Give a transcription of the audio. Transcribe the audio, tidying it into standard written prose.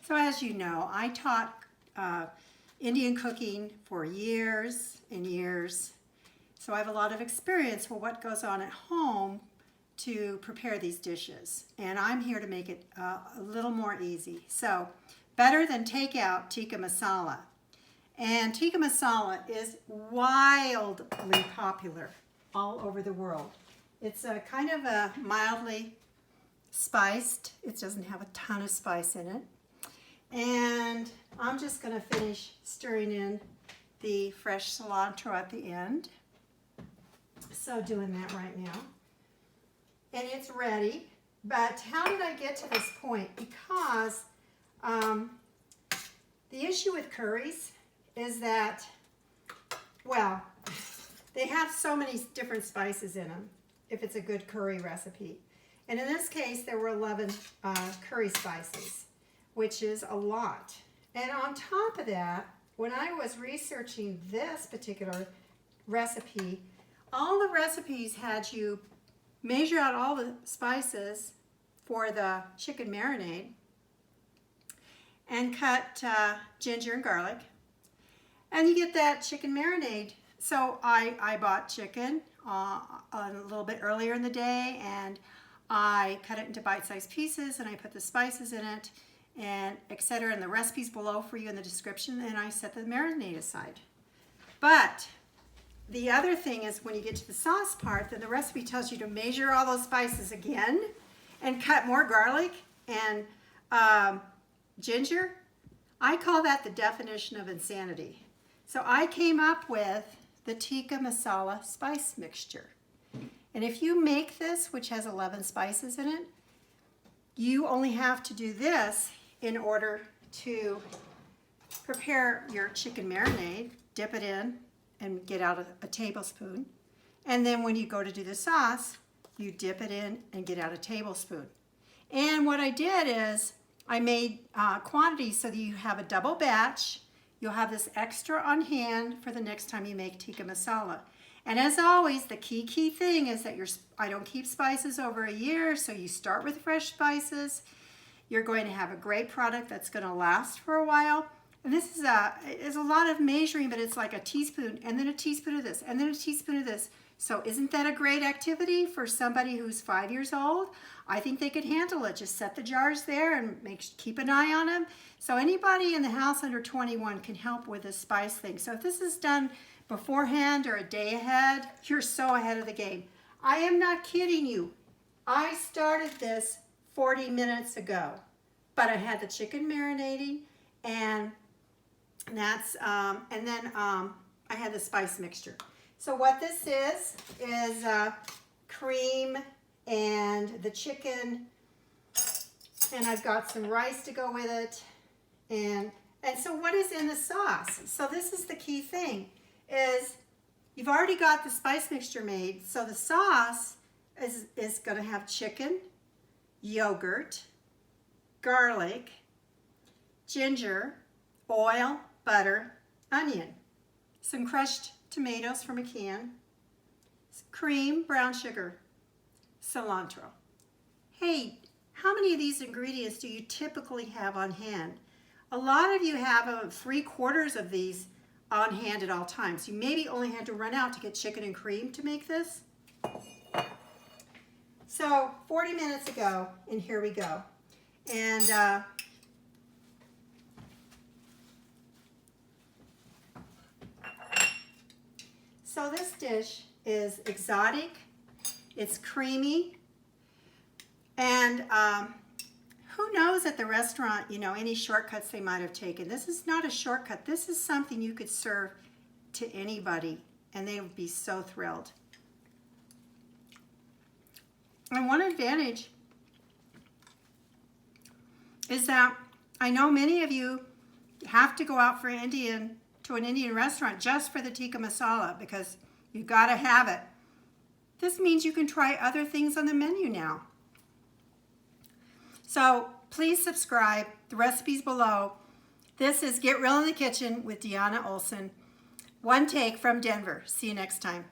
So as you know, I taught Indian cooking for years and years. So I have a lot of experience for what goes on at home to prepare these dishes. And I'm here to make it a little more easy. So better than Takeout Tikka Masala. And Tikka Masala is wildly popular all over the world. It's a kind of a mildly spiced. It doesn't have a ton of spice in it. And I'm just going to finish stirring in the fresh cilantro at the end. So doing that right now. And it's ready. But how did I get to this point? Because the issue with curries is that, well, they have so many different spices in them if it's a good curry recipe. And in this case, there were 11 curry spices, which is a lot. And on top of that, when I was researching this particular recipe, all the recipes had you measure out all the spices for the chicken marinade and cut ginger and garlic, and you get that chicken marinade. So I bought chicken a little bit earlier in the day, and I cut it into bite-sized pieces, and I put the spices in it, and etc. And the recipe's below for you in the description, and I set the marinade aside. But the other thing is when you get to the sauce part, then the recipe tells you to measure all those spices again and cut more garlic and ginger. I call that the definition of insanity. So I came up with the Tikka Masala spice mixture. And if you make this, which has 11 spices in it, you only have to do this in order to prepare your chicken marinade, dip it in, and get out a tablespoon. And then when you go to do the sauce, you dip it in and get out a tablespoon. And what I did is I made quantities so that you have a double batch. You'll have this extra on hand for the next time you make tikka masala. And as always, the key thing is that I don't keep spices over a year, so you start with fresh spices. You're going to have a great product that's going to last for a while. And this is a lot of measuring, but it's like a teaspoon, and then a teaspoon of this, and then a teaspoon of this. So isn't that a great activity for somebody who's 5 years old? I think they could handle it. Just set the jars there and keep an eye on them. So anybody in the house under 21 can help with this spice thing. So if this is done beforehand or a day ahead, you're so ahead of the game. I am not kidding you. I started this 40 minutes ago, but I had the chicken marinating, and that's and then I had the spice mixture. So what this is cream and the chicken, and I've got some rice to go with it, and so what is in the sauce? So this is the key thing, is you've already got the spice mixture made, so the sauce is going to have chicken, yogurt, garlic, ginger, oil, butter, onion, some crushed tomatoes from a can, cream, brown sugar, cilantro. Hey, how many of these ingredients do you typically have on hand? A lot of you have 3/4 of these on hand at all times. You maybe only had to run out to get chicken and cream to make this. So 40 minutes ago, and here we go. And so this dish is exotic, it's creamy, and who knows at the restaurant, you know, any shortcuts they might have taken. This is not a shortcut. This is something you could serve to anybody, and they would be so thrilled. And one advantage is that I know many of you have to go out to an Indian restaurant just for the tikka masala because you've got to have it. This means you can try other things on the menu now. So please subscribe. The recipe's below. This is Get Real in the Kitchen with Deanna Olson. One take from Denver. See you next time.